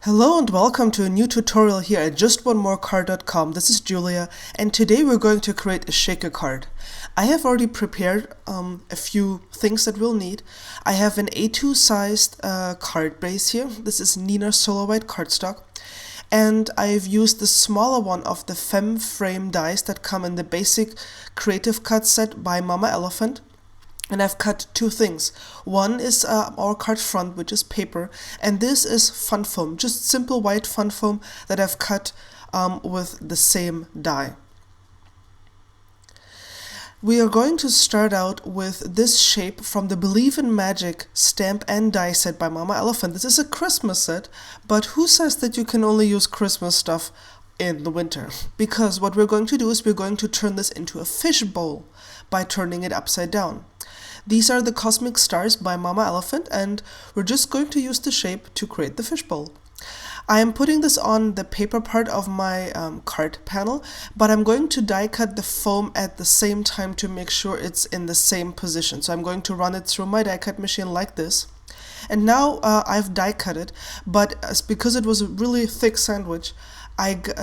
Hello and welcome to a new tutorial here at justonemorecard.com. This is Julia, and today we're going to create a shaker card. I have already prepared a few things that we'll need. I have an A2 sized card base here. This is Neenah Solar White cardstock. And I've used the smaller one of the Fem Frame dies that come in the basic creative cut set by Mama Elephant. And I've cut two things. One is our card front, which is paper, and this is fun foam, just simple white fun foam that I've cut with the same die. We are going to start out with this shape from the Believe in Magic stamp and die set by Mama Elephant. This is a Christmas set, but who says that you can only use Christmas stuff in the winter? Because what we're going to do is we're going to turn this into a fishbowl by turning it upside down. These are the Cosmic Stars by Mama Elephant, and we're just going to use the shape to create the fishbowl. I am putting this on the paper part of my card panel, but I'm going to die cut the foam at the same time to make sure it's in the same position. So I'm going to run it through my die cut machine like this. And now I've die cut it, but because it was a really thick sandwich,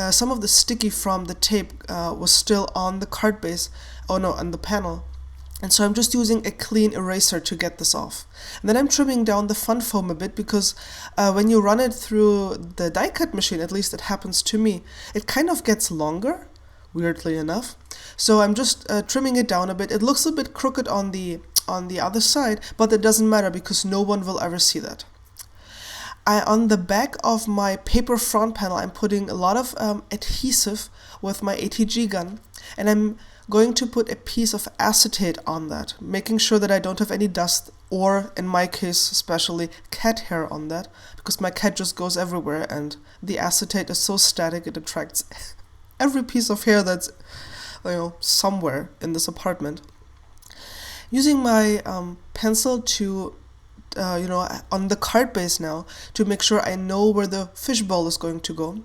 some of the sticky from the tape was still on the card base, on the panel. And so I'm just using a clean eraser to get this off. And then I'm trimming down the fun foam a bit because when you run it through the die cut machine, at least it happens to me, it kind of gets longer, weirdly enough. So I'm just trimming it down a bit. It looks a bit crooked on the other side, but it doesn't matter because no one will ever see that. On the back of my paper front panel, I'm putting a lot of adhesive with my ATG gun, and I'm going to put a piece of acetate on that, making sure that I don't have any dust or, in my case especially, cat hair on that, because my cat just goes everywhere and the acetate is so static it attracts every piece of hair that's somewhere in this apartment. Using my pencil to on the card base now to make sure I know where the fishbowl is going to go.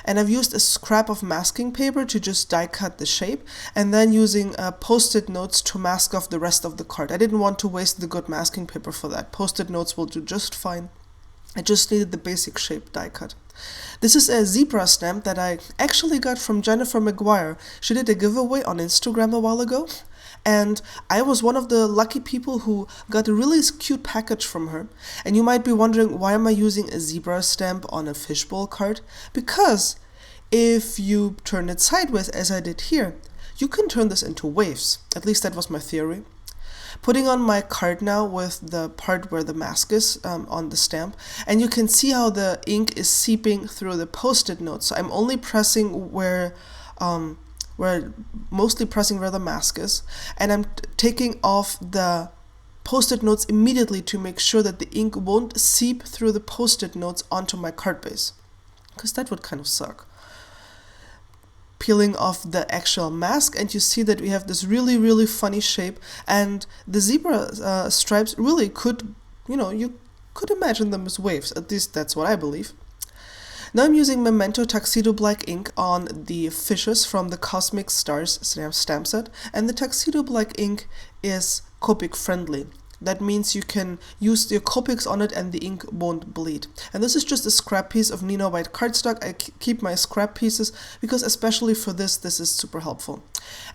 And I've used a scrap of masking paper to just die cut the shape, and then using post-it notes to mask off the rest of the card. I didn't want to waste the good masking paper for that. Post-it notes will do just fine. I just needed the basic shape die cut. This is a zebra stamp that I actually got from Jennifer McGuire. She did a giveaway on Instagram a while ago, and I was one of the lucky people who got a really cute package from her. And you might be wondering, why am I using a zebra stamp on a fishbowl card? Because if you turn it sideways, as I did here, you can turn this into waves. At least that was my theory. Putting on my card now with the part where the mask is on the stamp, and you can see how the ink is seeping through the post-it notes. So I'm only pressing mostly pressing where the mask is, and I'm taking off the post-it notes immediately to make sure that the ink won't seep through the post-it notes onto my card base, because that would kind of suck. Peeling off the actual mask, and you see that we have this really, really funny shape, and the zebra stripes really could, you could imagine them as waves. At least that's what I believe. Now I'm using Memento Tuxedo Black ink on the fishes from the Cosmic Stars stamp set, and the Tuxedo Black ink is Copic friendly. That means you can use your Copics on it and the ink won't bleed. And this is just a scrap piece of Neenah White cardstock. I keep my scrap pieces because especially for this is super helpful.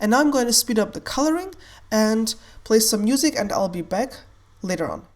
And now I'm going to speed up the coloring and play some music, and I'll be back later on.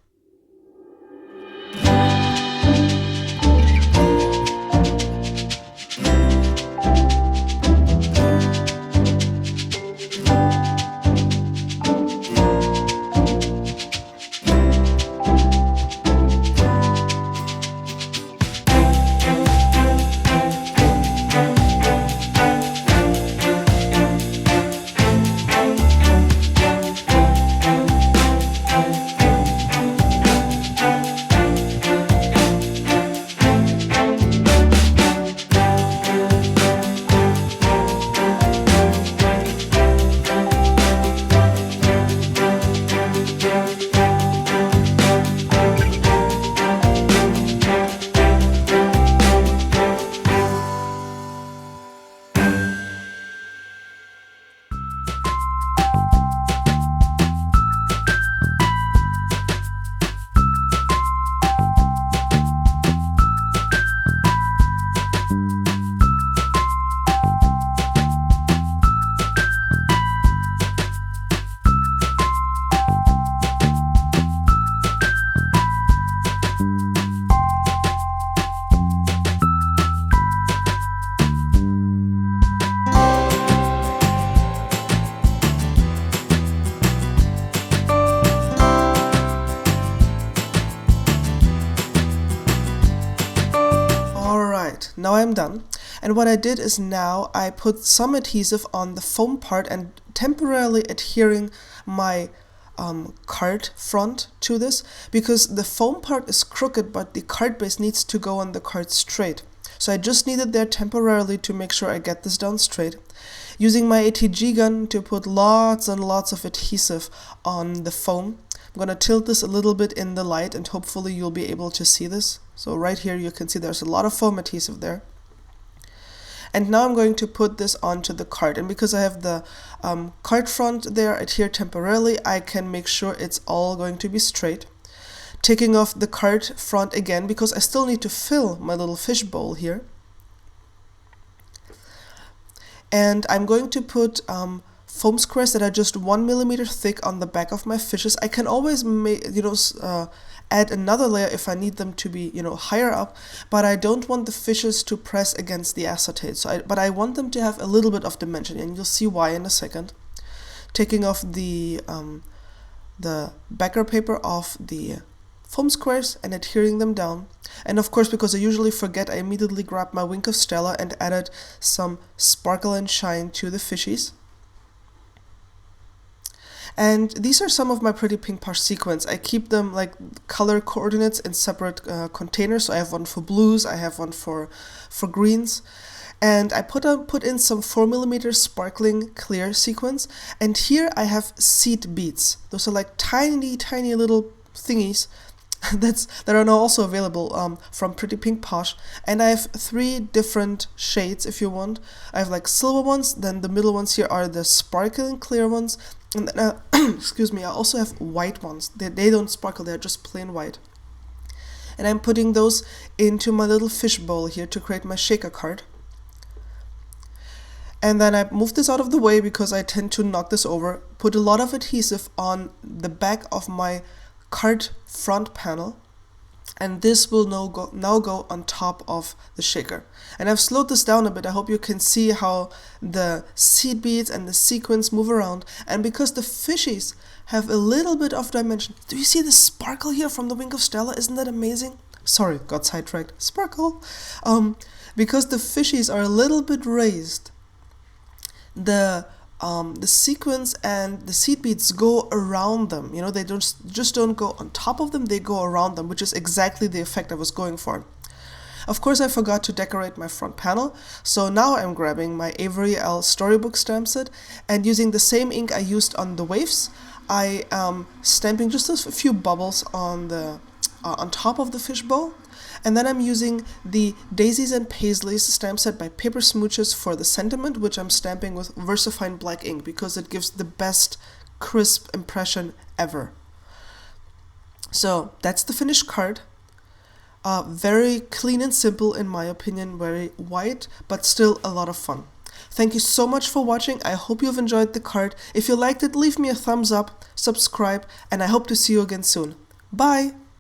Alright, now I'm done. And what I did is now I put some adhesive on the foam part and temporarily adhering my card front to this, because the foam part is crooked but the card base needs to go on the card straight. So I just need it there temporarily to make sure I get this down straight. Using my ATG gun to put lots and lots of adhesive on the foam. I'm going to tilt this a little bit in the light and hopefully you'll be able to see this. So right here you can see there's a lot of foam adhesive there. And now I'm going to put this onto the card, and because I have the card front there adhered temporarily, I can make sure it's all going to be straight. Taking off the card front again, because I still need to fill my little fishbowl here. And I'm going to put foam squares that are just 1 millimeter thick on the back of my fishes. I can always add another layer if I need them to be, higher up, but I don't want the fishes to press against the acetate. But I want them to have a little bit of dimension, and you'll see why in a second. Taking off the backer paper off the foam squares and adhering them down. And of course, because I usually forget, I immediately grabbed my Wink of Stella and added some sparkle and shine to the fishies. And these are some of my Pretty Pink Posh sequins. I keep them like color coordinates in separate containers. So I have one for blues, I have one for greens. And I put in some 4mm sparkling clear sequins. And here I have seed beads. Those are like tiny, tiny little thingies that are now also available from Pretty Pink Posh. And I have 3 different shades if you want. I have like silver ones, then the middle ones here are the sparkling clear ones. And then, excuse me, I also have white ones. They don't sparkle, they're just plain white. And I'm putting those into my little fishbowl here to create my shaker card. And then I move this out of the way because I tend to knock this over. Put a lot of adhesive on the back of my card front panel. And this will now go on top of the shaker. And I've slowed this down a bit. I hope you can see how the seed beads and the sequins move around. And because the fishies have a little bit of dimension. Do you see the sparkle here from the Wink of Stella? Isn't that amazing? Sorry, got sidetracked. Sparkle! Because the fishies are a little bit raised, the sequins and the seed beads go around them. They just don't go on top of them, they go around them, which is exactly the effect I was going for. Of course, I forgot to decorate my front panel, so now I'm grabbing my Avery L Storybook stamp set, and using the same ink I used on the waves, I am stamping just a few bubbles on top of the fishbowl. And then I'm using the Daisies and Paisleys stamp set by Paper Smooches for the sentiment, which I'm stamping with VersaFine black ink because it gives the best crisp impression ever. So that's the finished card. Very clean and simple in my opinion, very white, but still a lot of fun. Thank you so much for watching. I hope you've enjoyed the card. If you liked it, leave me a thumbs up, subscribe, and I hope to see you again soon. Bye!